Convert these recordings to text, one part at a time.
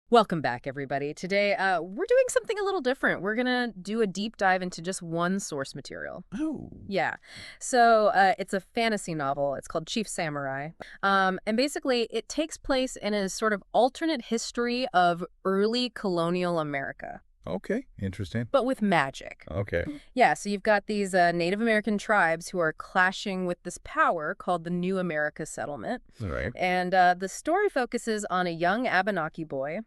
Welcome back, everybody. Today, we're doing something a little different. We're going to do a deep dive into just one source material. Oh, Yeah. So it's a fantasy novel. It's called Chief Samurai. And basically, it takes place in a sort of alternate history of early colonial America, okay. Interesting. but with magic. Okay. Yeah, so you've got these Native American tribes who are clashing with this power called the New America Settlement. All right. And the story focuses on a young Abenaki boy.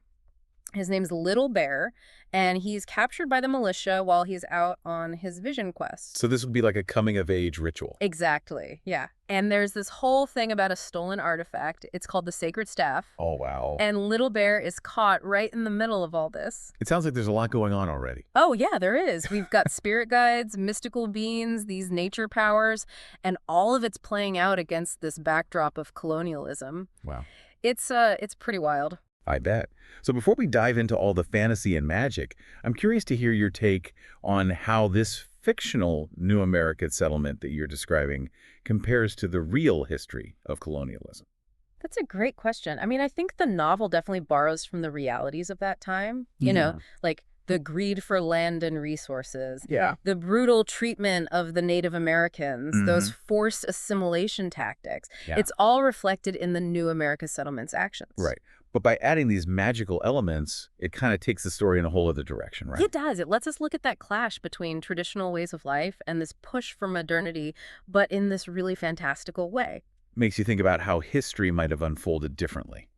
His name's Little Bear, and he's captured by the militia while he's out on his vision quest. So this would be like a coming-of-age ritual. Exactly, yeah. And there's this whole thing about a stolen artifact. It's called the Sacred Staff. Oh, wow. And Little Bear is caught right in the middle of all this. It sounds like there's a lot going on already. Oh, yeah, there is. We've got spirit guides, mystical beings, these nature powers, and all of it's playing out against this backdrop of colonialism. Wow. It's pretty wild. I bet. So before we dive into all the fantasy and magic, I'm curious to hear your take on how this fictional New American settlement that you're describing compares to the real history of colonialism. That's a great question. I mean, I think the novel definitely borrows from the realities of that time, Yeah. like the greed for land and resources, Yeah. the brutal treatment of the Native Americans, those forced assimilation tactics. Yeah. It's all reflected in the New America Settlement's actions. Right. But by adding these magical elements, it kind of takes the story in a whole other direction, right? It does. It lets us look at that clash between traditional ways of life and this push for modernity, but in this really fantastical way. Makes you think about how history might have unfolded differently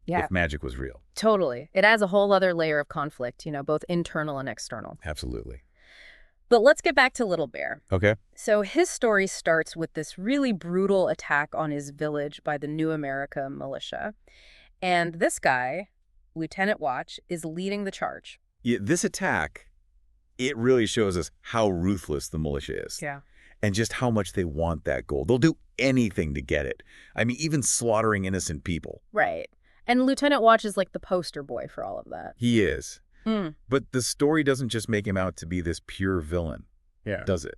Yeah, if magic was real. totally. It adds a whole other layer of conflict, both internal and external. Absolutely. But let's get back to Little Bear. Okay. So his story starts with this really brutal attack on his village by the New America militia. And this guy, Lieutenant Watch, is leading the charge. Yeah, this attack, it really shows us how ruthless the militia is. Yeah. And just how much they want that gold. They'll do anything to get it. I mean, even slaughtering innocent people. Right. And Lieutenant Watch is like the poster boy for all of that. He is. Hmm. But the story doesn't just make him out to be this pure villain, does it?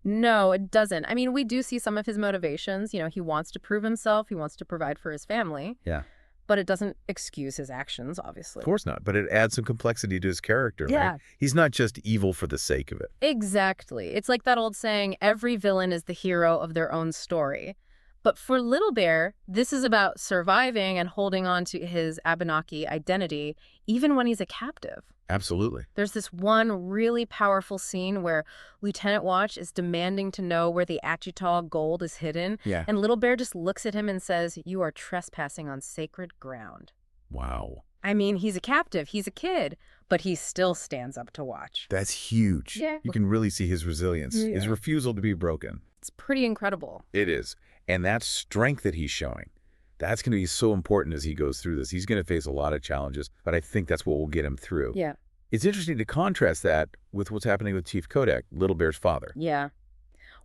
No, it doesn't. I mean, we do see some of his motivations. He wants to prove himself. He wants to provide for his family. Yeah. But it doesn't excuse his actions, obviously. Of course not. But it adds some complexity to his character, Yeah. right? He's not just evil for the sake of it. Exactly. It's like that old saying, every villain is the hero of their own story. But for Little Bear, this is about surviving and holding on to his Abenaki identity, even when he's a captive. Absolutely. There's this one really powerful scene where Lieutenant Watch is demanding to know where the Achita gold is hidden, Yeah. and Little Bear just looks at him and says, "You are trespassing on sacred ground." Wow. I mean, he's a captive, he's a kid, but he still stands up to Watch. That's huge. Yeah. You can really see his resilience, his Yeah. refusal to be broken. It's pretty incredible. It is. And that strength that he's showing, that's going to be so important as he goes through this. He's going to face a lot of challenges, but I think that's what will get him through. Yeah. It's interesting to contrast that with what's happening with Chief Kodak, Little Bear's father. Yeah.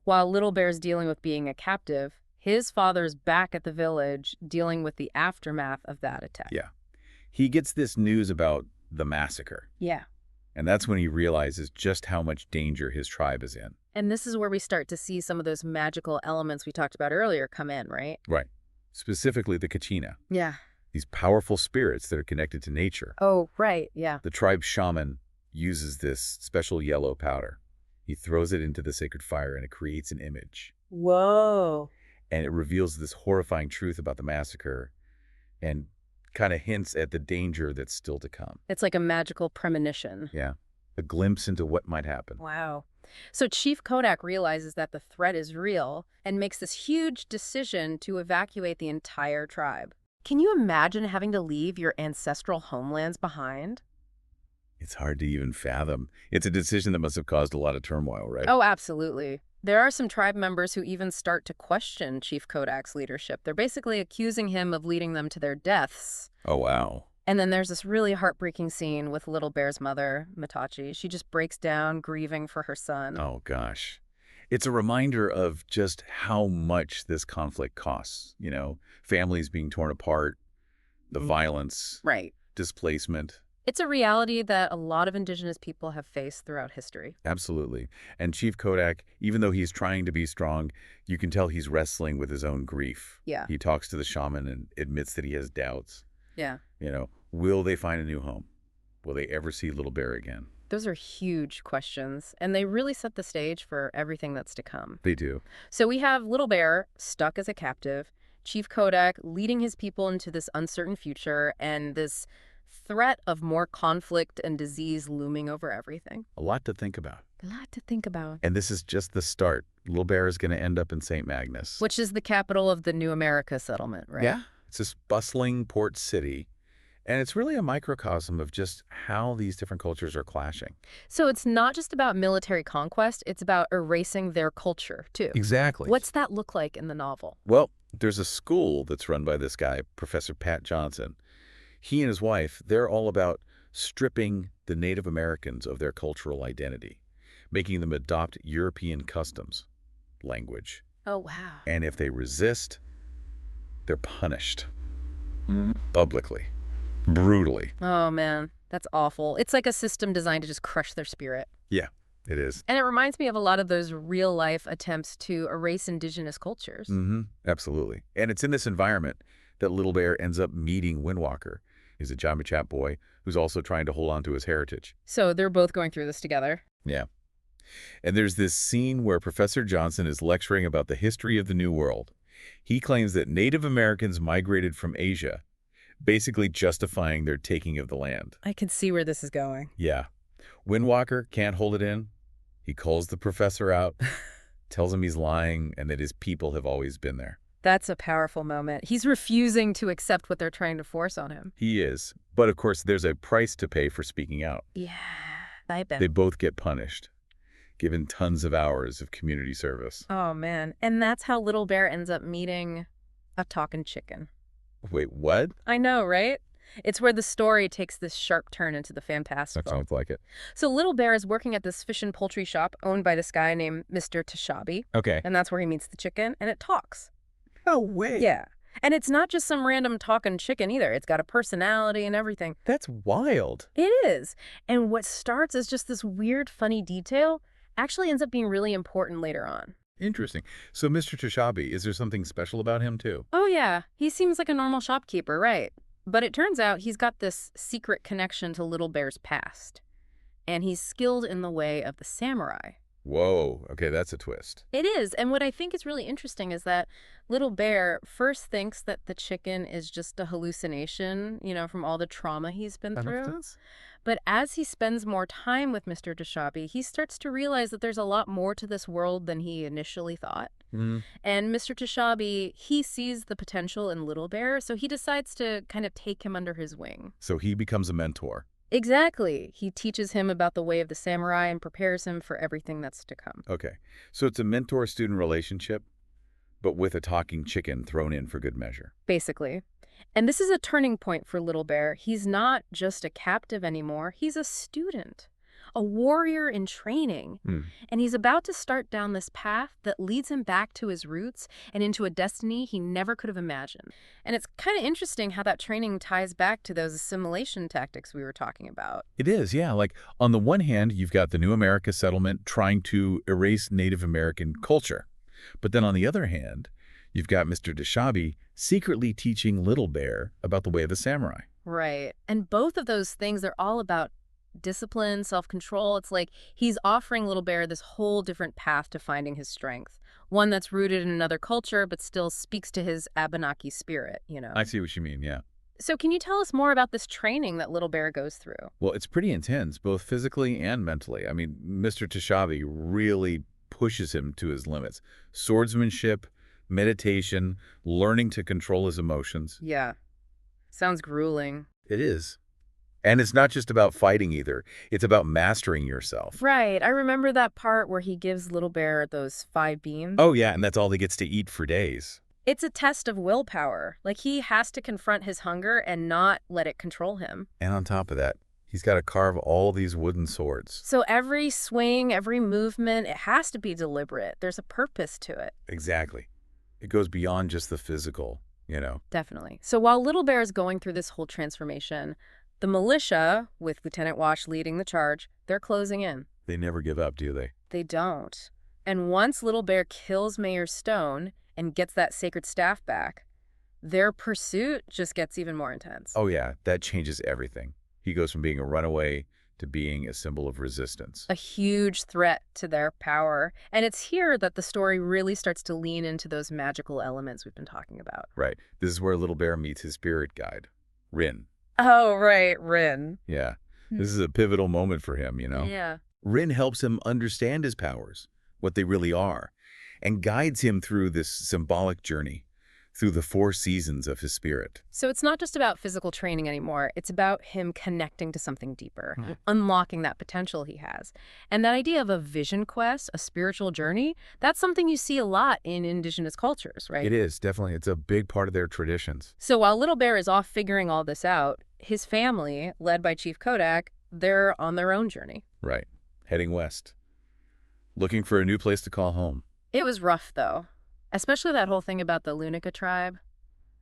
While Little Bear's dealing with being a captive, his father's back at the village dealing with the aftermath of that attack. Yeah. He gets this news about the massacre, Yeah. and that's when he realizes just how much danger his tribe is in. And this is where we start to see some of those magical elements we talked about earlier come in, right? Right. Specifically the Kachina, Yeah. these powerful spirits that are connected to nature. Oh, right. Yeah. The tribe's shaman uses this special yellow powder. He throws it into the sacred fire and it creates an image. Whoa. And it reveals this horrifying truth about the massacre and kind of hints at the danger that's still to come. It's like a magical premonition. Yeah. A glimpse into what might happen. Wow. So Chief Kodak realizes that the threat is real and makes this huge decision to evacuate the entire tribe. Can you imagine having to leave your ancestral homelands behind? It's hard to even fathom. It's a decision that must have caused a lot of turmoil, right? Oh, absolutely. There are some tribe members who even start to question Chief Kodak's leadership. They're basically accusing him of leading them to their deaths. Oh, wow. And then there's this really heartbreaking scene with Little Bear's mother, Mitachi. She just breaks down, grieving for her son. Oh, gosh. It's a reminder of just how much this conflict costs. Families being torn apart, the violence, Right. displacement. It's a reality that a lot of indigenous people have faced throughout history. Absolutely. And Chief Kodak, even though he's trying to be strong, you can tell he's wrestling with his own grief. Yeah. He talks to the shaman and admits that he has doubts. Yeah. Will they find a new home? Will they ever see Little Bear again? Those are huge questions, and they really set the stage for everything that's to come. They do. So we have Little Bear stuck as a captive, Chief Kodak leading his people into this uncertain future, and this threat of more conflict and disease looming over everything. A lot to think about. A lot to think about. And this is just the start. Little Bear is going to end up in St. Magnus. Which is the capital of the New America settlement, right? Yeah. It's this bustling port city. And it's really a microcosm of just how these different cultures are clashing. So it's not just about military conquest, it's about erasing their culture, too. Exactly. What's that look like in the novel? Well, there's a school that's run by this guy, Professor Pat Johnson. He and his wife, they're all about stripping the Native Americans of their cultural identity, making them adopt European customs, language. Oh, wow. And if they resist, they're punished publicly, brutally. Oh, man. That's awful. It's like a system designed to just crush their spirit. Yeah, it is. And it reminds me of a lot of those real-life attempts to erase indigenous cultures. Absolutely. And it's in this environment that Little Bear ends up meeting Windwalker. He's a Jamba Chat boy who's also trying to hold on to his heritage. So they're both going through this together. Yeah. And there's this scene where Professor Johnson is lecturing about the history of the New World. He claims that Native Americans migrated from Asia, basically justifying their taking of the land. I can see where this is going. Yeah. Windwalker can't hold it in. He calls the professor out, tells him he's lying and that his people have always been there. That's a powerful moment. He's refusing to accept what they're trying to force on him. He is. But of course, there's a price to pay for speaking out. Yeah, I bet. They both get punished, given tons of hours of community service. Oh, man. And that's how Little Bear ends up meeting a talking chicken. Wait, what? I know, right? It's where the story takes this sharp turn into the fantastical. That sounds like it. So Little Bear is working at this fish and poultry shop owned by this guy named Mr. Tashabi. Okay. And that's where he meets the chicken, and it talks. No way. Yeah. And it's not just some random talking chicken either. It's got a personality and everything. That's wild. It is. And what starts as just this weird, funny detail actually ends up being really important later on. Interesting. So Mr. Tashabi, is there something special about him too? Oh, yeah. He seems like a normal shopkeeper, right? But it turns out he's got this secret connection to Little Bear's past. And he's skilled in the way of the samurai. Whoa. Okay, that's a twist. It is. And what I think is really interesting is that Little Bear first thinks that the chicken is just a hallucination, from all the trauma he's been That makes through. sense. But as he spends more time with Mr. Dashabi, he starts to realize that there's a lot more to this world than he initially thought. And Mr. Tashabi, he sees the potential in Little Bear, so he decides to kind of take him under his wing. So he becomes a mentor. Exactly. He teaches him about the way of the samurai and prepares him for everything that's to come. Okay. So it's a mentor-student relationship, but with a talking chicken thrown in for good measure. Basically. And this is a turning point for Little Bear. He's not just a captive anymore. He's a student, a warrior in training. And he's about to start down this path that leads him back to his roots and into a destiny he never could have imagined. And it's kind of interesting how that training ties back to those assimilation tactics we were talking about. It is, yeah. Like, on the one hand, you've got the New America settlement trying to erase Native American culture. But then on the other hand, you've got Mr. Dashabi secretly teaching Little Bear about the way of the samurai. Right. And both of those things are all about discipline, self-control. It's like he's offering Little Bear this whole different path to finding his strength. One that's rooted in another culture, but still speaks to his Abenaki spirit, I see what you mean, yeah. So can you tell us more about this training that Little Bear goes through? Well, it's pretty intense, both physically and mentally. I mean, Mr. Tashabi really pushes him to his limits. Swordsmanship, meditation, learning to control his emotions. Yeah. Sounds grueling. It is. And it's not just about fighting either. It's about mastering yourself. Right. I remember that part where he gives Little Bear those 5 beans. Oh, yeah, and that's all he gets to eat for days. It's a test of willpower. Like, he has to confront his hunger and not let it control him. And on top of that, he's got to carve all these wooden swords. So every swing, every movement, it has to be deliberate. There's a purpose to it. Exactly. It goes beyond just the physical, Definitely. So while Little Bear is going through this whole transformation, the militia, with Lieutenant Wash leading the charge, they're closing in. They never give up, do they? They don't. And once Little Bear kills Mayor Stone and gets that sacred staff back, their pursuit just gets even more intense. Oh yeah, that changes everything. He goes from being a runaway to being a symbol of resistance. A huge threat to their power. And it's here that the story really starts to lean into those magical elements we've been talking about. Right. This is where Little Bear meets his spirit guide, Rin. Oh, right, Rin. Yeah. Hmm. This is a pivotal moment for him. Yeah. Rin helps him understand his powers, what they really are, and guides him through this symbolic journey, through the 4 seasons of his spirit. So it's not just about physical training anymore. It's about him connecting to something deeper, unlocking that potential he has. And that idea of a vision quest, a spiritual journey, that's something you see a lot in indigenous cultures, right? It is, definitely. It's a big part of their traditions. So while Little Bear is off figuring all this out, his family, led by Chief Kodak, they're on their own journey. Right. Heading west. Looking for a new place to call home. It was rough, though, especially that whole thing about the Lunica tribe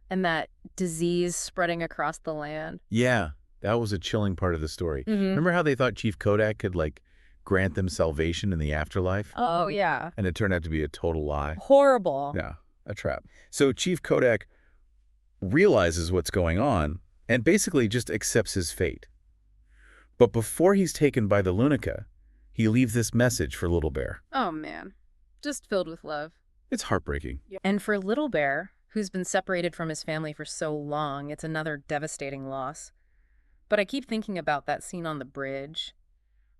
and that disease spreading across the land. Yeah, that was a chilling part of the story. Mm-hmm. Remember how they thought Chief Kodak could, grant them salvation in the afterlife? Oh, yeah. And it turned out to be a total lie. Horrible. Yeah, a trap. So Chief Kodak realizes what's going on and basically just accepts his fate. But before he's taken by the Lunica, he leaves this message for Little Bear. Oh, man. Just filled with love. It's heartbreaking. And for Little Bear, who's been separated from his family for so long, it's another devastating loss. But I keep thinking about that scene on the bridge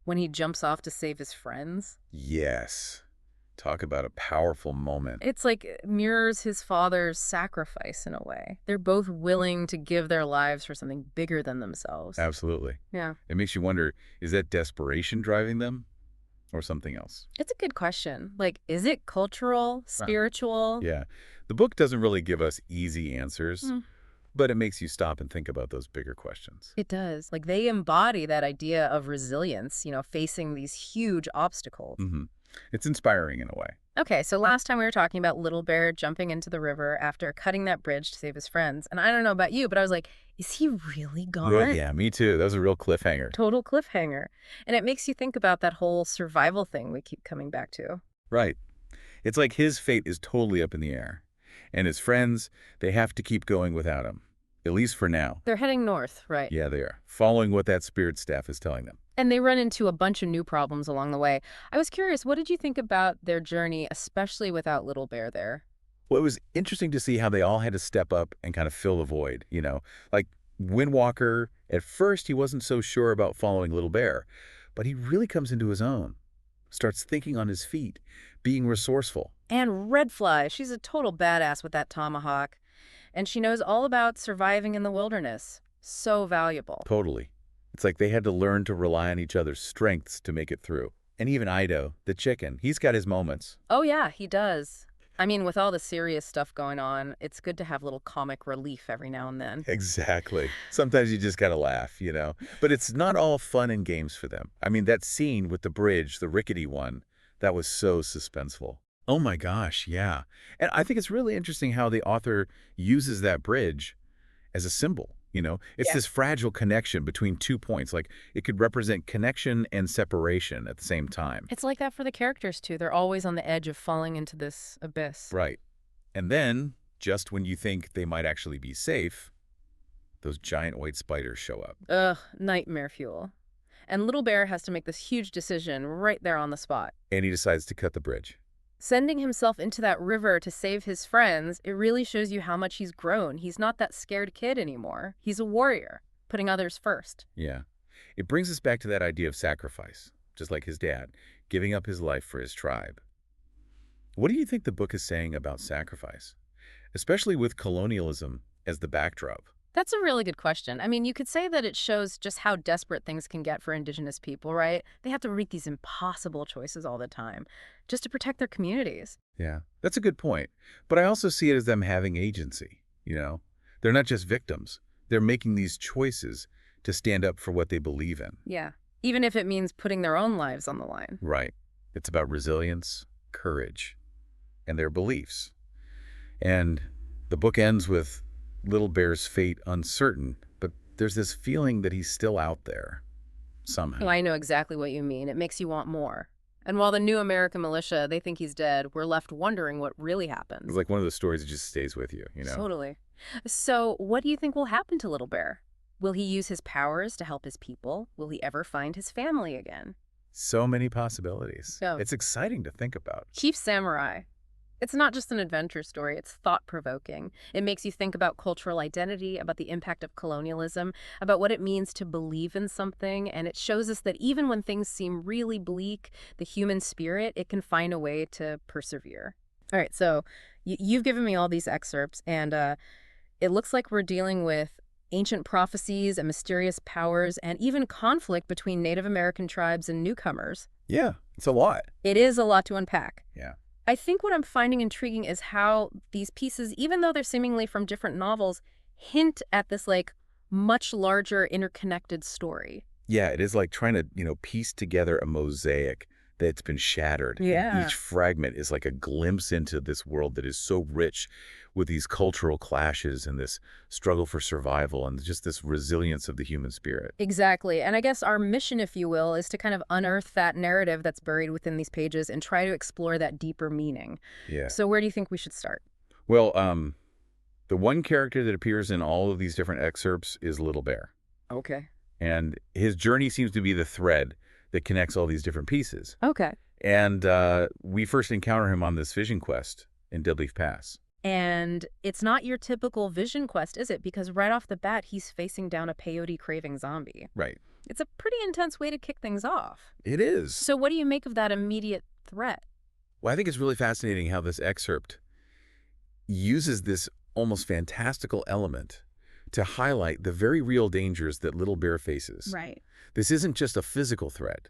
when he jumps off to save his friends. Yes. Talk about a powerful moment. It's like it mirrors his father's sacrifice in a way. They're both willing to give their lives for something bigger than themselves. Absolutely. Yeah. It makes you wonder, is that desperation driving them or something else? It's a good question. Like, is it cultural, spiritual? Yeah. The book doesn't really give us easy answers, Mm. but it makes you stop and think about those bigger questions. It does. Like, they embody that idea of resilience, facing these huge obstacles. Hmm. It's inspiring in a way. Okay, so last time we were talking about Little Bear jumping into the river after cutting that bridge to save his friends. And I don't know about you, but I was like, is he really gone? Yeah, me too. That was a real cliffhanger. Total cliffhanger. And it makes you think about that whole survival thing we keep coming back to. Right. It's like his fate is totally up in the air. And his friends, they have to keep going without him, at least for now. They're heading north, right? Yeah, they are, following what that spirit staff is telling them. And they run into a bunch of new problems along the way. I was curious, what did you think about their journey, especially without Little Bear there? Well, it was interesting to see how they all had to step up and kind of fill the void. Like Windwalker, at first he wasn't so sure about following Little Bear, but he really comes into his own, starts thinking on his feet, being resourceful. And Redfly, she's a total badass with that tomahawk. And she knows all about surviving in the wilderness. So valuable. Totally. It's like they had to learn to rely on each other's strengths to make it through. And even Ido, the chicken, he's got his moments. Oh, yeah, he does. I mean, with all the serious stuff going on, it's good to have little comic relief every now and then. Exactly. Sometimes you just gotta laugh. But it's not all fun and games for them. I mean, that scene with the bridge, the rickety one, that was so suspenseful. Oh my gosh, yeah. And I think it's really interesting how the author uses that bridge as a symbol. It's Yeah. this fragile connection between 2 points. Like it could represent connection and separation at the same time. It's like that for the characters, too. They're always on the edge of falling into this abyss. Right. And then, just when you think they might actually be safe, those giant white spiders show up. Ugh, nightmare fuel. And Little Bear has to make this huge decision right there on the spot. And he decides to cut the bridge. Sending himself into that river to save his friends, it really shows you how much he's grown. He's not that scared kid anymore. He's a warrior, putting others first. Yeah. It brings us back to that idea of sacrifice, just like his dad, giving up his life for his tribe. What do you think the book is saying about sacrifice, especially with colonialism as the backdrop? That's a really good question. I mean, you could say that it shows just how desperate things can get for Indigenous people, right? They have to make these impossible choices all the time just to protect their communities. Yeah, that's a good point. But I also see it as them having agency. They're not just victims. They're making these choices to stand up for what they believe in. Yeah, even if it means putting their own lives on the line. Right. It's about resilience, courage, and their beliefs. And the book ends with Little Bear's fate uncertain, but there's this feeling that he's still out there, somehow. Oh, I know exactly what you mean. It makes you want more. And while the new American militia, they think he's dead, we're left wondering what really happened. It's like one of those stories that just stays with you. Totally. So, what do you think will happen to Little Bear? Will he use his powers to help his people? Will he ever find his family again? So many possibilities. Yeah. It's exciting to think about. Chief Samurai. It's not just an adventure story, it's thought-provoking. It makes you think about cultural identity, about the impact of colonialism, about what it means to believe in something, and it shows us that even when things seem really bleak, the human spirit, it can find a way to persevere. All right, so you've given me all these excerpts, and it looks like we're dealing with ancient prophecies and mysterious powers and even conflict between Native American tribes and newcomers. Yeah, it's a lot. It is a lot to unpack. Yeah. I think what I'm finding intriguing is how these pieces, even though they're seemingly from different novels, hint at this like much larger interconnected story. Yeah, it is like trying to, piece together a mosaic that's been shattered. And Yeah. each fragment is like a glimpse into this world that is so rich with these cultural clashes and this struggle for survival and just this resilience of the human spirit. Exactly. And I guess our mission, if you will, is to kind of unearth that narrative that's buried within these pages and try to explore that deeper meaning. Yeah. So where do you think we should start? Well, the one character that appears in all of these different excerpts is Little Bear. Okay. And his journey seems to be the thread that connects all these different pieces. Okay. And we first encounter him on this vision quest in Deadleaf Pass. And it's not your typical vision quest, is it? Because right off the bat, he's facing down a peyote-craving zombie. Right. It's a pretty intense way to kick things off. It is. So what do you make of that immediate threat? Well, I think it's really fascinating how this excerpt uses this almost fantastical element to highlight the very real dangers that Little Bear faces. Right. This isn't just a physical threat.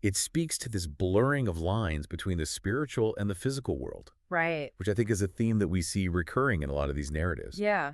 It speaks to this blurring of lines between the spiritual and the physical world, Right. which I think is a theme that we see recurring in a lot of these narratives. Yeah,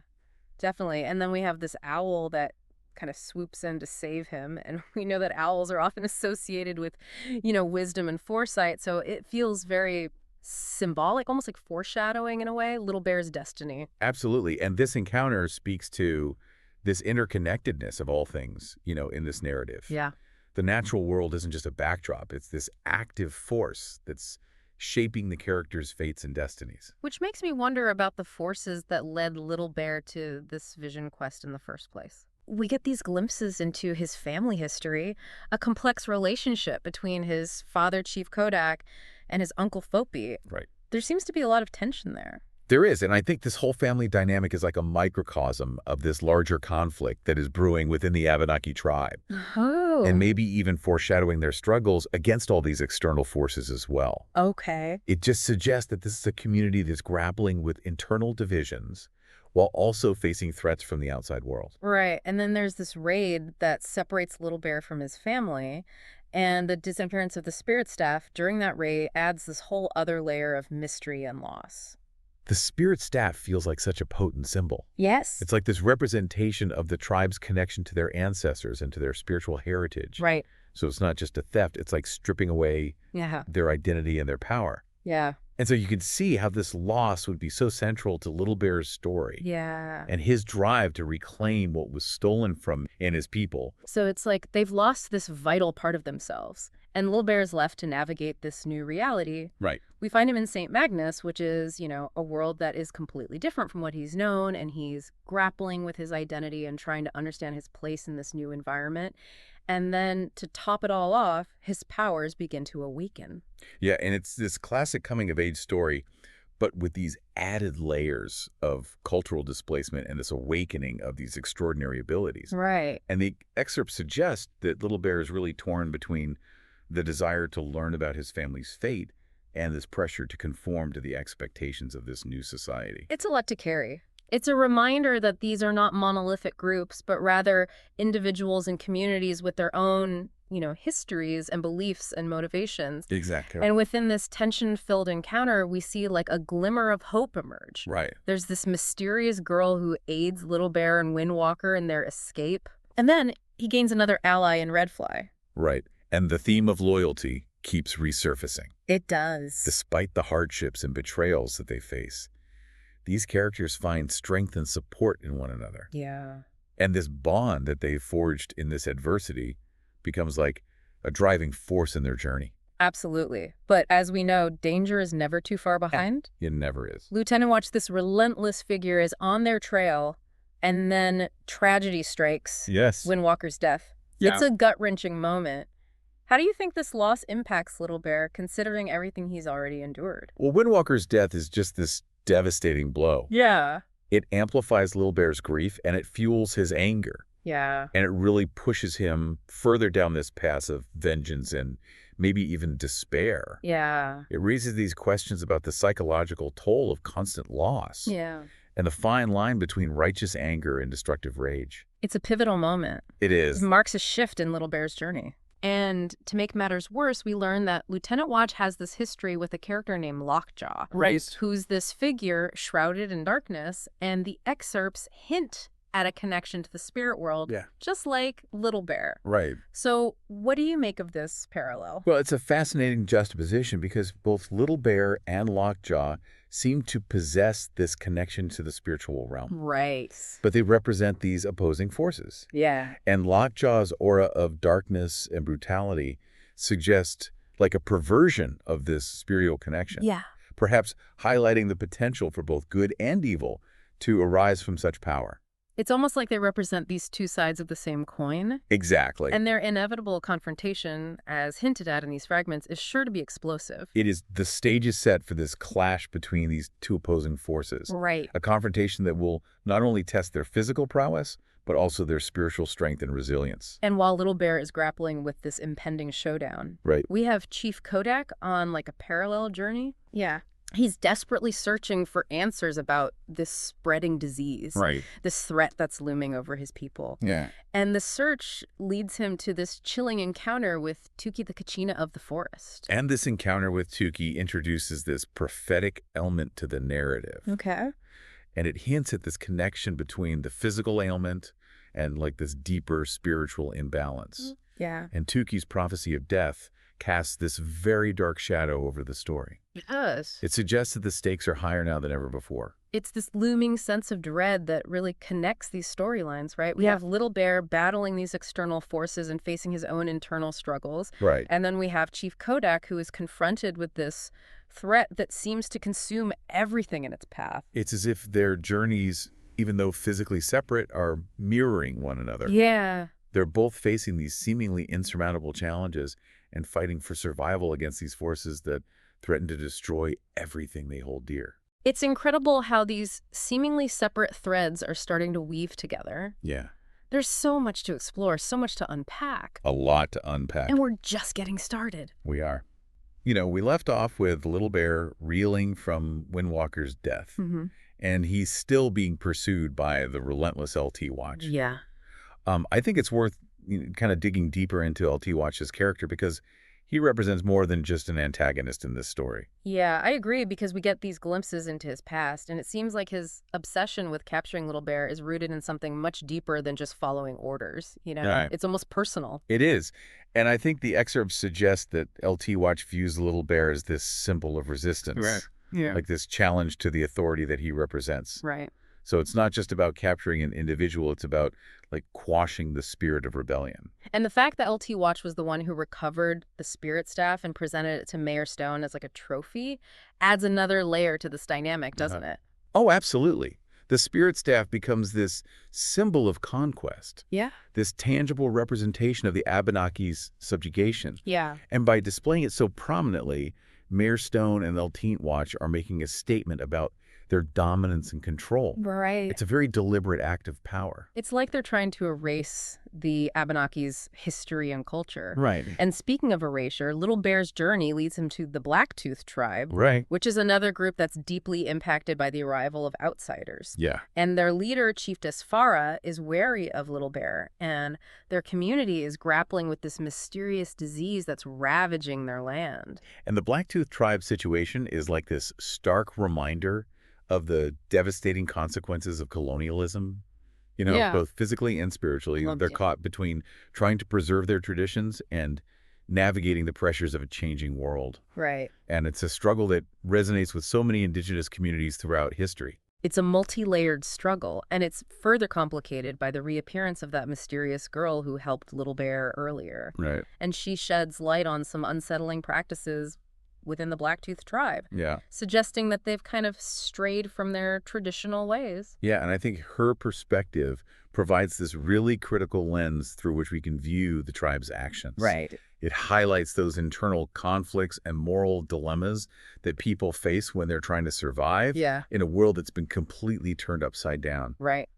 definitely. And then we have this owl that kind of swoops in to save him. And we know that owls are often associated with, wisdom and foresight. So it feels very symbolic, almost like foreshadowing in a way, Little Bear's destiny. Absolutely. And this encounter speaks to this interconnectedness of all things, in this narrative. Yeah. The natural world isn't just a backdrop. It's this active force that's shaping the characters' fates and destinies. Which makes me wonder about the forces that led Little Bear to this vision quest in the first place. We get these glimpses into his family history, a complex relationship between his father, Chief Kodak, and his uncle Fopi. Right. There seems to be a lot of tension there. There is, and I think this whole family dynamic is like a microcosm of this larger conflict that is brewing within the Abenaki tribe, Oh. and maybe even foreshadowing their struggles against all these external forces as well. Okay. It just suggests that this is a community that's grappling with internal divisions while also facing threats from the outside world. Right. And then there's this raid that separates Little Bear from his family. And the disappearance of the spirit staff during that raid adds this whole other layer of mystery and loss. The spirit staff feels like such a potent symbol. Yes. It's like this representation of the tribe's connection to their ancestors and to their spiritual heritage. Right. So it's not just a theft, it's like stripping away Yeah. their identity and their power. Yeah. And so you can see how this loss would be so central to Little Bear's story Yeah. and his drive to reclaim what was stolen from him and his people. So it's like they've lost this vital part of themselves, and Little Bear is left to navigate this new reality. Right. We find him in St. Magnus, which is, a world that is completely different from what he's known, and he's grappling with his identity and trying to understand his place in this new environment. And then to top it all off, his powers begin to awaken. Yeah, and it's this classic coming-of-age story, but with these added layers of cultural displacement and this awakening of these extraordinary abilities. Right. And the excerpts suggest that Little Bear is really torn between the desire to learn about his family's fate and this pressure to conform to the expectations of this new society. It's a lot to carry. It's a reminder that these are not monolithic groups, but rather individuals and communities with their own, histories and beliefs and motivations. Exactly. And within this tension-filled encounter, we see like a glimmer of hope emerge. Right. There's this mysterious girl who aids Little Bear and Windwalker in their escape. And then he gains another ally in Redfly. Right. And the theme of loyalty keeps resurfacing. It does. Despite the hardships and betrayals that they face, these characters find strength and support in one another. Yeah. And this bond that they forged in this adversity becomes like a driving force in their journey. Absolutely. But as we know, danger is never too far Yeah. behind. It never is. Lieutenant Watch, this relentless figure, is on their trail, and then tragedy strikes. Yes. Windwalker's death. Yeah. It's a gut-wrenching moment. How do you think this loss impacts Little Bear, considering everything he's already endured? Well, Windwalker's death is just this devastating blow. Yeah. It amplifies Little Bear's grief, and it fuels his anger. Yeah. And it really pushes him further down this path of vengeance and maybe even despair. Yeah. It raises these questions about the psychological toll of constant loss Yeah. and the fine line between righteous anger and destructive rage. It's a pivotal moment. It It is. marks a shift in Little Bear's journey. And to make matters worse, we learn that Lieutenant Watch has this history with a character named Lockjaw, Right. who's this figure shrouded in darkness, and the excerpts hint at a connection to the spirit world, Yeah. just like Little Bear. Right. So what do you make of this parallel? Well, it's a fascinating juxtaposition because both Little Bear and Lockjaw seem to possess this connection to the spiritual realm. Right. But they represent these opposing forces. Yeah. And Lockjaw's aura of darkness and brutality suggests like a perversion of this spiritual connection, Yeah. perhaps highlighting the potential for both good and evil to arise from such power. It's almost like they represent these two sides of the same coin. Exactly. And their inevitable confrontation, as hinted at in these fragments, is sure to be explosive. It is the stage is set for this clash between these two opposing forces. Right. A confrontation that will not only test their physical prowess, but also their spiritual strength and resilience. And while Little Bear is grappling with this impending showdown, Right. we have Chief Kodak on like a parallel journey. Yeah. He's desperately searching for answers about this spreading disease, Right. this threat that's looming over his people. Yeah. And the search leads him to this chilling encounter with Tuki the Kachina of the forest. And this encounter with Tuki introduces this prophetic element to the narrative. Okay. And it hints at this connection between the physical ailment and like this deeper spiritual imbalance. Yeah. And Tuki's prophecy of death casts this very dark shadow over the story. It does. It suggests that the stakes are higher now than ever before. It's this looming sense of dread that really connects these storylines, right? We have Little Bear battling these external forces and facing his own internal struggles. Right. And then we have Chief Kodak, who is confronted with this threat that seems to consume everything in its path. It's as if their journeys, even though physically separate, are mirroring one another. Yeah. They're both facing these seemingly insurmountable challenges and fighting for survival against these forces that threaten to destroy everything they hold dear. It's incredible how these seemingly separate threads are starting to weave together. Yeah. There's so much to explore, so much to unpack. A lot to unpack. And we're just getting started. We are. You know, we left off with Little Bear reeling from Windwalker's death, Mm-hmm. and he's still being pursued by the relentless LT Watch. Yeah. I think it's worth kind of digging deeper into LT Watch's character because he represents more than just an antagonist in this story. Yeah, I agree because we get these glimpses into his past, and it seems like his obsession with capturing Little Bear is rooted in something much deeper than just following orders. You know, Right. It's almost personal. It is. And I think the excerpts suggest that LT Watch views the Little Bear as this symbol of resistance. Right. Yeah. Like this challenge to the authority that he represents. Right. So it's not just about capturing an individual, it's about like quashing the spirit of rebellion. And the fact that LT Watch was the one who recovered the spirit staff and presented it to Mayor Stone as like a trophy adds another layer to this dynamic, doesn't it? Oh, absolutely. The spirit staff becomes this symbol of conquest, Yeah. this tangible representation of the Abenaki's subjugation. Yeah. And by displaying it so prominently, Mayor Stone and LT Watch are making a statement about their dominance and control. Right. It's a very deliberate act of power. It's like they're trying to erase the Abenaki's history and culture. Right. And speaking of erasure, Little Bear's journey leads him to the Blacktooth tribe, Right. which is another group that's deeply impacted by the arrival of outsiders. Yeah. And their leader, Chiefess Farah, is wary of Little Bear, and their community is grappling with this mysterious disease that's ravaging their land. And the Blacktooth tribe situation is like this stark reminder of the devastating consequences of colonialism, you know, Yeah. both physically and spiritually. Love They're it. caught between trying to preserve their traditions and navigating the pressures of a changing world. Right. And it's a struggle that resonates with so many indigenous communities throughout history. It's a multi-layered struggle, and it's further complicated by the reappearance of that mysterious girl who helped Little Bear earlier. Right. And she sheds light on some unsettling practices within the Blacktooth tribe, Yeah. suggesting that they've kind of strayed from their traditional ways. Yeah, and I think her perspective provides this really critical lens through which we can view the tribe's actions. Right. It highlights those internal conflicts and moral dilemmas that people face when they're trying to survive Yeah. in a world that's been completely turned upside down. Right.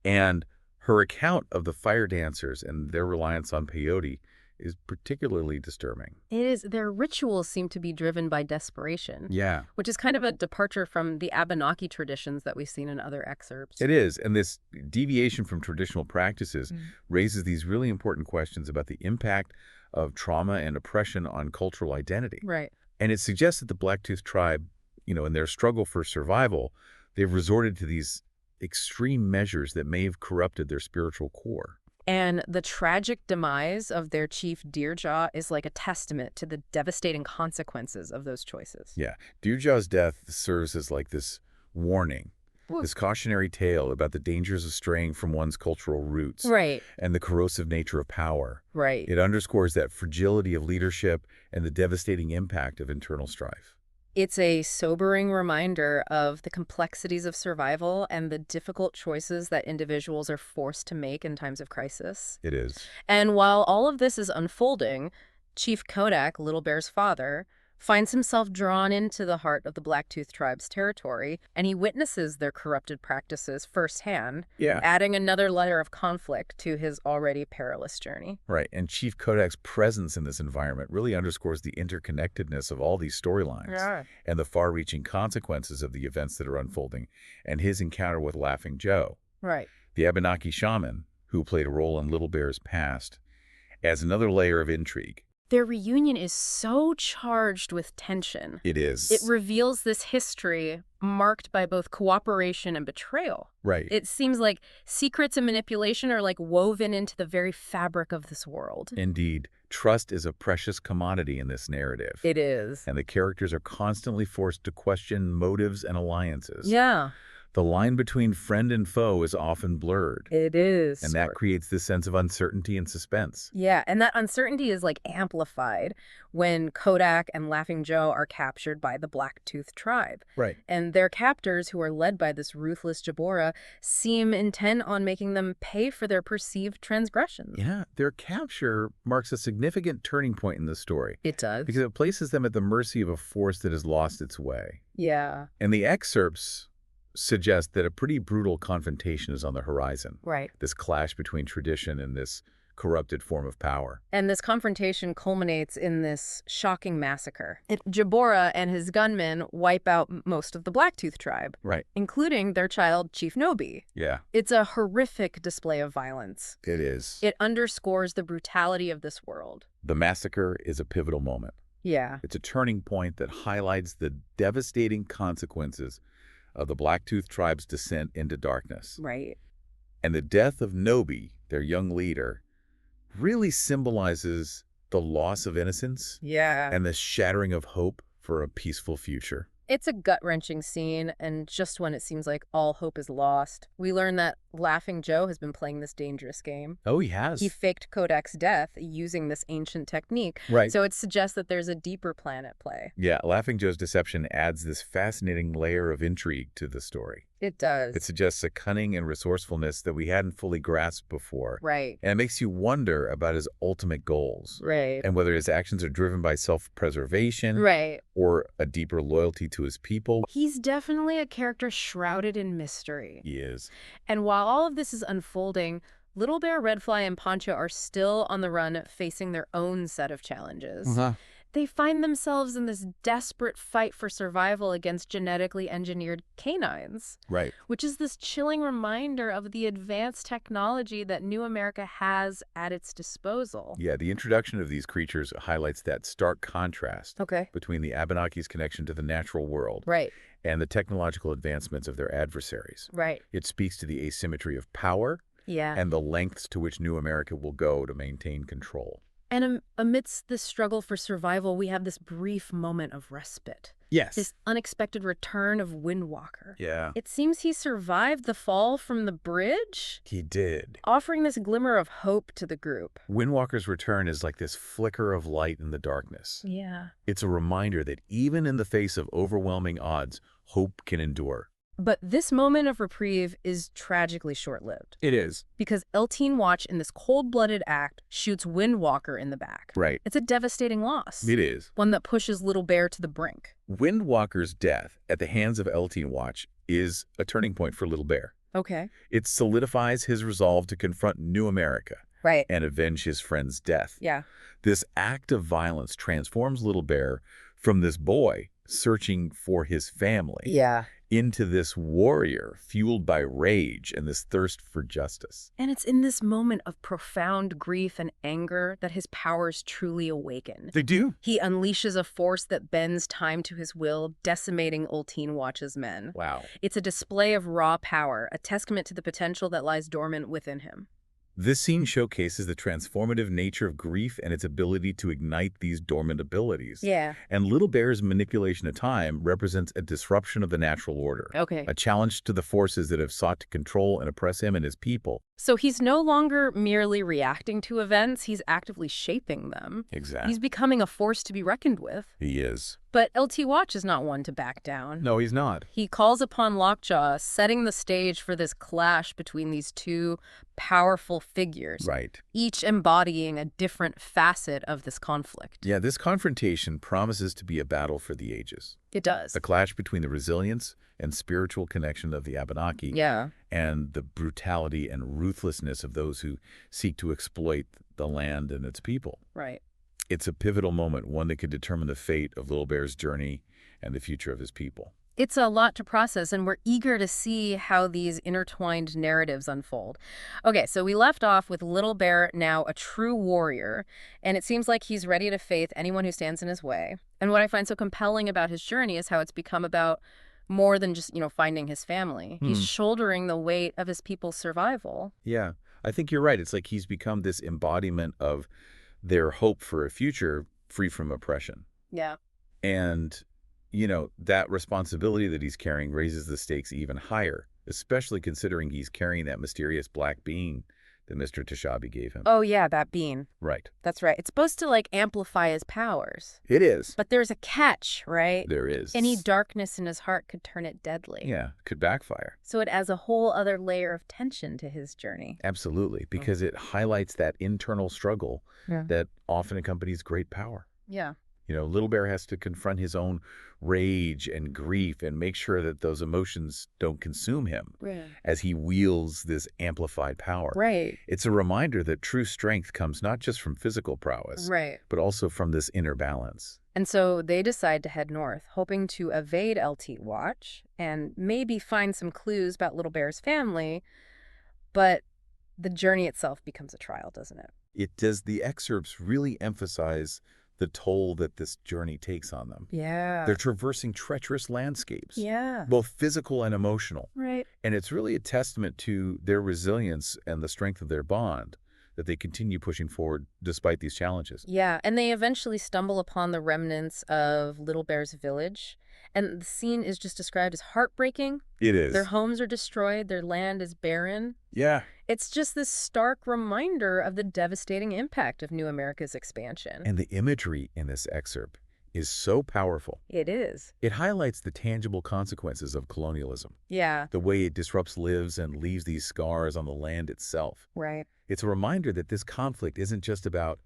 And her account of the fire dancers and their reliance on peyote is particularly disturbing. It is. Their rituals seem to be driven by desperation, Yeah. which is kind of a departure from the Abenaki traditions that we've seen in other excerpts. It is, and this deviation from traditional practices Mm. raises these really important questions about the impact of trauma and oppression on cultural identity. Right. And it suggests that the Blacktooth tribe, in their struggle for survival, they've resorted to these extreme measures that may have corrupted their spiritual core. And the tragic demise of their chief Deerjaw is like a testament to the devastating consequences of those choices. Yeah, Deerjaw's death serves as like this warning, Well, this cautionary tale about the dangers of straying from one's cultural roots right, and the corrosive nature of power. right. It underscores that fragility of leadership and the devastating impact of internal strife. It's a sobering reminder of the complexities of survival and the difficult choices that individuals are forced to make in times of crisis. It is. And while all of this is unfolding, Chief Kodak, Little Bear's father, finds himself drawn into the heart of the Blacktooth tribe's territory, and he witnesses their corrupted practices firsthand, Yeah. adding another layer of conflict to his already perilous journey. Right, and Chief Kodak's presence in this environment really underscores the interconnectedness of all these storylines and the far-reaching consequences of the events that are unfolding, and his encounter with Laughing Joe, Right. the Abenaki shaman, who played a role in Little Bear's past, adds another layer of intrigue. Their reunion is so charged with tension. It is. It reveals this history marked by both cooperation and betrayal. Right. It seems like secrets and manipulation are like woven into the very fabric of this world. Indeed, trust is a precious commodity in this narrative. It is. And the characters are constantly forced to question motives and alliances. Yeah, The line between friend and foe is often blurred, it is. and that creates this sense of uncertainty and suspense. Yeah, and that uncertainty is like amplified when Kodak and Laughing Joe are captured by the Blacktooth tribe. Right. And their captors, who are led by this ruthless Jabora, seem intent on making them pay for their perceived transgressions. Yeah, their capture marks a significant turning point in the story It does. because it places them at the mercy of a force that has lost its way. Yeah, And the excerpts suggest that a pretty brutal confrontation is on the horizon. right. This clash between tradition and this corrupted form of power. And this confrontation culminates in this shocking massacre. Jabora and his gunmen wipe out most of the Blacktooth tribe, Right. including their child, Chief Nobi. Yeah, It's a horrific display of violence. it is. It underscores the brutality of this world. The massacre is a pivotal moment. Yeah. It's a turning point that highlights the devastating consequences of the Blacktooth tribe's descent into darkness. Right. And the death of Nobi, their young leader, really symbolizes the loss of innocence Yeah. and the shattering of hope for a peaceful future. It's a gut-wrenching scene, and just when it seems like all hope is lost, we learn that Laughing Joe has been playing this dangerous game. Oh, he has. He faked Kodak's death using this ancient technique. Right. So it suggests that there's a deeper plan at play. Yeah, Laughing Joe's deception adds this fascinating layer of intrigue to the story. It does. It suggests a cunning and resourcefulness that we hadn't fully grasped before. Right. And it makes you wonder about his ultimate goals Right. and whether his actions are driven by self-preservation Right. or a deeper loyalty to his people. He's definitely a character shrouded in mystery. He is. And while all of this is unfolding, Little Bear, Redfly, and Poncho are still on the run facing their own set of challenges. They find themselves in this desperate fight for survival against genetically engineered canines, Right. which is this chilling reminder of the advanced technology that New America has at its disposal. Yeah, the introduction of these creatures highlights that stark contrast Okay. between the Abenaki's connection to the natural world Right, and the technological advancements of their adversaries. right. It speaks to the asymmetry of power Yeah. and the lengths to which New America will go to maintain control. And amidst this struggle for survival, we have this brief moment of respite. Yes. This unexpected return of Windwalker. Yeah. It seems he survived the fall from the bridge, He did. offering this glimmer of hope to the group. Windwalker's return is like this flicker of light in the darkness. Yeah. It's a reminder that even in the face of overwhelming odds, hope can endure. But this moment of reprieve is tragically short-lived, It is. because Elteen Watch, in this cold-blooded act, shoots Windwalker in the back. Right. It's a devastating loss, It is. one that pushes Little Bear to the brink. Windwalker's death at the hands of Elteen Watch is a turning point for Little Bear. Okay. It solidifies his resolve to confront New America Right. and avenge his friend's death. Yeah. This act of violence transforms Little Bear from this boy searching for his family Yeah. into this warrior fueled by rage and this thirst for justice. And it's in this moment of profound grief and anger that his powers truly awaken. They do. He unleashes a force that bends time to his will, decimating Elteen Watch's men. Wow. It's a display of raw power, a testament to the potential that lies dormant within him. This scene showcases the transformative nature of grief and its ability to ignite these dormant abilities. Yeah. And Little Bear's manipulation of time represents a disruption of the natural order, Okay. a challenge to the forces that have sought to control and oppress him and his people. So he's no longer merely reacting to events, he's actively shaping them. Exactly. He's becoming a force to be reckoned with. He is. But LT Watch is not one to back down. No, he's not. He calls upon Lockjaw, setting the stage for this clash between these two powerful figures, Right. each embodying a different facet of this conflict. Yeah, this confrontation promises to be a battle for the ages. It does. A clash between the resilience and spiritual connection of the Abenaki Yeah. and the brutality and ruthlessness of those who seek to exploit the land and its people. Right. It's a pivotal moment, one that could determine the fate of Little Bear's journey and the future of his people. It's a lot to process, and we're eager to see how these intertwined narratives unfold. Okay, so we left off with Little Bear, now a true warrior, and it seems like he's ready to face anyone who stands in his way. And what I find so compelling about his journey is how it's become about more than just, finding his family. He's shouldering the weight of his people's survival. Yeah, I think you're right. It's like he's become this embodiment of their hope for a future free from oppression. Yeah. And, that responsibility that he's carrying raises the stakes even higher, especially considering he's carrying that mysterious black being that Mr. Tashabi gave him. Oh, yeah, that bean. Right. That's right. It's supposed to, amplify his powers. It is. But there's a catch, right? There is. Any darkness in his heart could turn it deadly. Yeah, could backfire. So it adds a whole other layer of tension to his journey. Absolutely, because it highlights that internal struggle Yeah. that often accompanies great power. Yeah. Little Bear has to confront his own rage and grief and make sure that those emotions don't consume him Right. as he wields this amplified power. Right. It's a reminder that true strength comes not just from physical prowess, Right. but also from this inner balance. And so they decide to head north, hoping to evade LT Watch and maybe find some clues about Little Bear's family. But the journey itself becomes a trial, doesn't it? It does. The excerpts really emphasize the toll that this journey takes on them. Yeah. They're traversing treacherous landscapes, Yeah. both physical and emotional. Right. And it's really a testament to their resilience and the strength of their bond that they continue pushing forward despite these challenges. Yeah, and they eventually stumble upon the remnants of Little Bear's village. And the scene is just described as heartbreaking. It is. Their homes are destroyed. Their land is barren. Yeah. It's just this stark reminder of the devastating impact of New America's expansion. And the imagery in this excerpt is so powerful. It is. It highlights the tangible consequences of colonialism, Yeah, the way it disrupts lives and leaves these scars on the land itself. right. It's a reminder that this conflict isn't just about,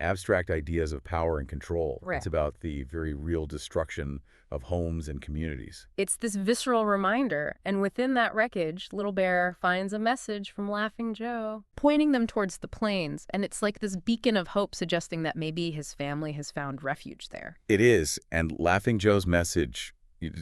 abstract ideas of power and control. Right. It's about the very real destruction of homes and communities. It's this visceral reminder, and within that wreckage, Little Bear finds a message from Laughing Joe, pointing them towards the plains, and it's like this beacon of hope suggesting that maybe his family has found refuge there. It is, and Laughing Joe's message,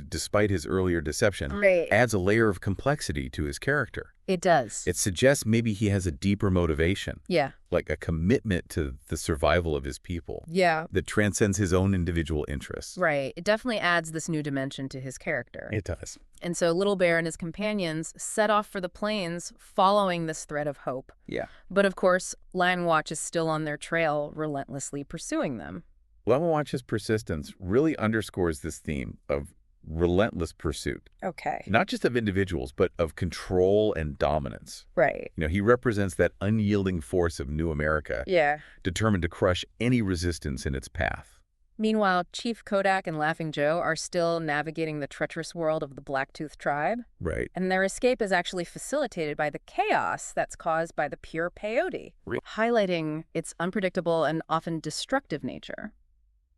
despite his earlier deception, Right. adds a layer of complexity to his character. It does. It suggests maybe he has a deeper motivation, Yeah. like a commitment to the survival of his people Yeah. that transcends his own individual interests. Right. It definitely adds this new dimension to his character. It does. And so Little Bear and his companions set off for the plains following this thread of hope. Yeah. But of course, Lion Watch is still on their trail, relentlessly pursuing them. Watch's persistence really underscores this theme of relentless pursuit, Okay. not just of individuals, but of control and dominance. Right. He represents that unyielding force of New America, Yeah. determined to crush any resistance in its path. Meanwhile, Chief Kodak and Laughing Joe are still navigating the treacherous world of the Blacktooth tribe, Right. and their escape is actually facilitated by the chaos that's caused by the pure peyote, highlighting its unpredictable and often destructive nature.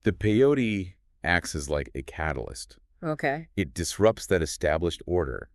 The peyote acts as like a catalyst. Okay. It disrupts that established order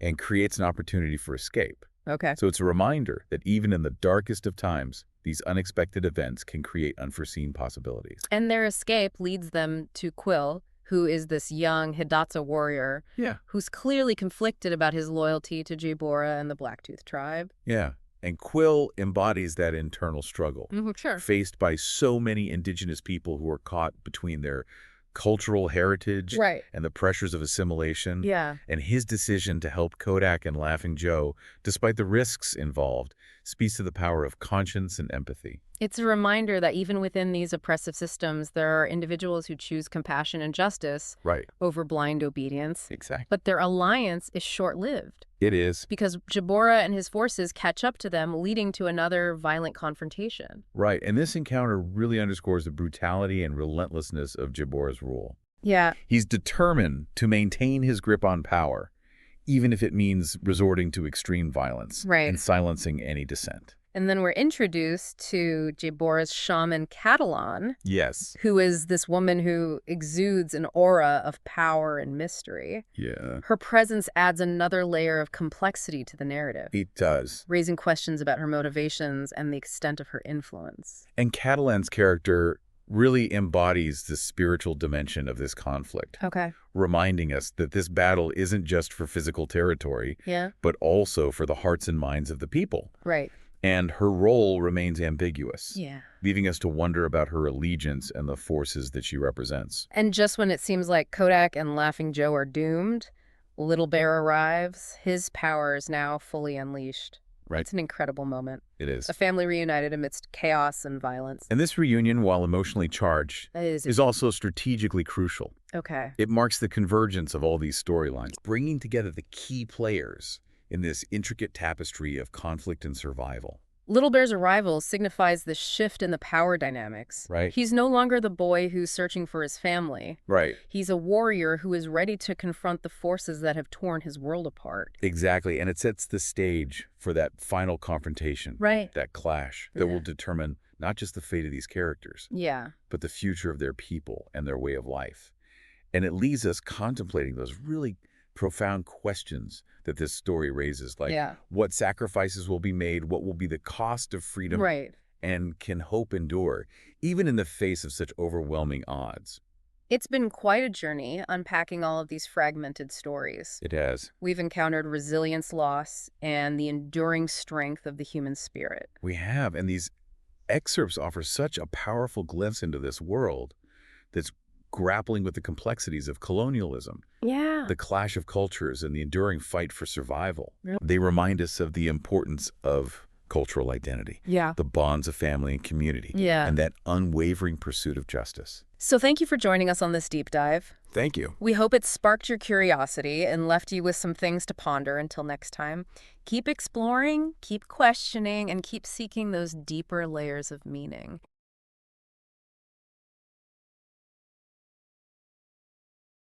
and creates an opportunity for escape. Okay. So it's a reminder that even in the darkest of times, these unexpected events can create unforeseen possibilities. And their escape leads them to Quill, who is this young Hidatsa warrior Yeah. who's clearly conflicted about his loyalty to Jibora and the Blacktooth tribe. Yeah. And Quill embodies that internal struggle, Sure. faced by so many indigenous people who are caught between their cultural heritage Right. and the pressures of assimilation. Yeah. And his decision to help Kodak and Laughing Joe, despite the risks involved, speaks to the power of conscience and empathy. It's a reminder that even within these oppressive systems, there are individuals who choose compassion and justice Right. over blind obedience. Exactly. But their alliance is short-lived It is. because Jibora and his forces catch up to them, leading to another violent confrontation. Right. And this encounter really underscores the brutality and relentlessness of Jibora's rule. Yeah. He's determined to maintain his grip on power, even if it means resorting to extreme violence Right. and silencing any dissent. And then we're introduced to Jibora's shaman Catalan, Yes. who is this woman who exudes an aura of power and mystery. Yeah. Her presence adds another layer of complexity to the narrative, It does. raising questions about her motivations and the extent of her influence. And Catalan's character really embodies the spiritual dimension of this conflict, Okay. reminding us that this battle isn't just for physical territory, Yeah. but also for the hearts and minds of the people. Right. And her role remains ambiguous, Yeah. leaving us to wonder about her allegiance and the forces that she represents. And just when it seems like Kodak and Laughing Joe are doomed, Little Bear arrives. His power is now fully unleashed. Right. It's an incredible moment. It is. A family reunited amidst chaos and violence. And this reunion, while emotionally charged, That is is also strategically crucial. okay. It marks the convergence of all these storylines, bringing together the key players in this intricate tapestry of conflict and survival. Little Bear's arrival signifies the shift in the power dynamics. Right. He's no longer the boy who's searching for his family. Right. He's a warrior who is ready to confront the forces that have torn his world apart. Exactly. And it sets the stage for that final confrontation, Right. that clash that will determine not just the fate of these characters, Yeah. but the future of their people and their way of life. And it leaves us contemplating those really profound questions that this story raises, like Yeah. what sacrifices will be made, what will be the cost of freedom, Right. and can hope endure, even in the face of such overwhelming odds? It's been quite a journey unpacking all of these fragmented stories. It has. We've encountered resilience, loss, and the enduring strength of the human spirit. We have, and these excerpts offer such a powerful glimpse into this world that's grappling with the complexities of colonialism, Yeah. the clash of cultures, and the enduring fight for survival. Yeah. They remind us of the importance of cultural identity, Yeah. the bonds of family and community, Yeah. and that unwavering pursuit of justice. So thank you for joining us on this deep dive. Thank you. We hope it sparked your curiosity and left you with some things to ponder. Until next time, keep exploring, keep questioning, and keep seeking those deeper layers of meaning.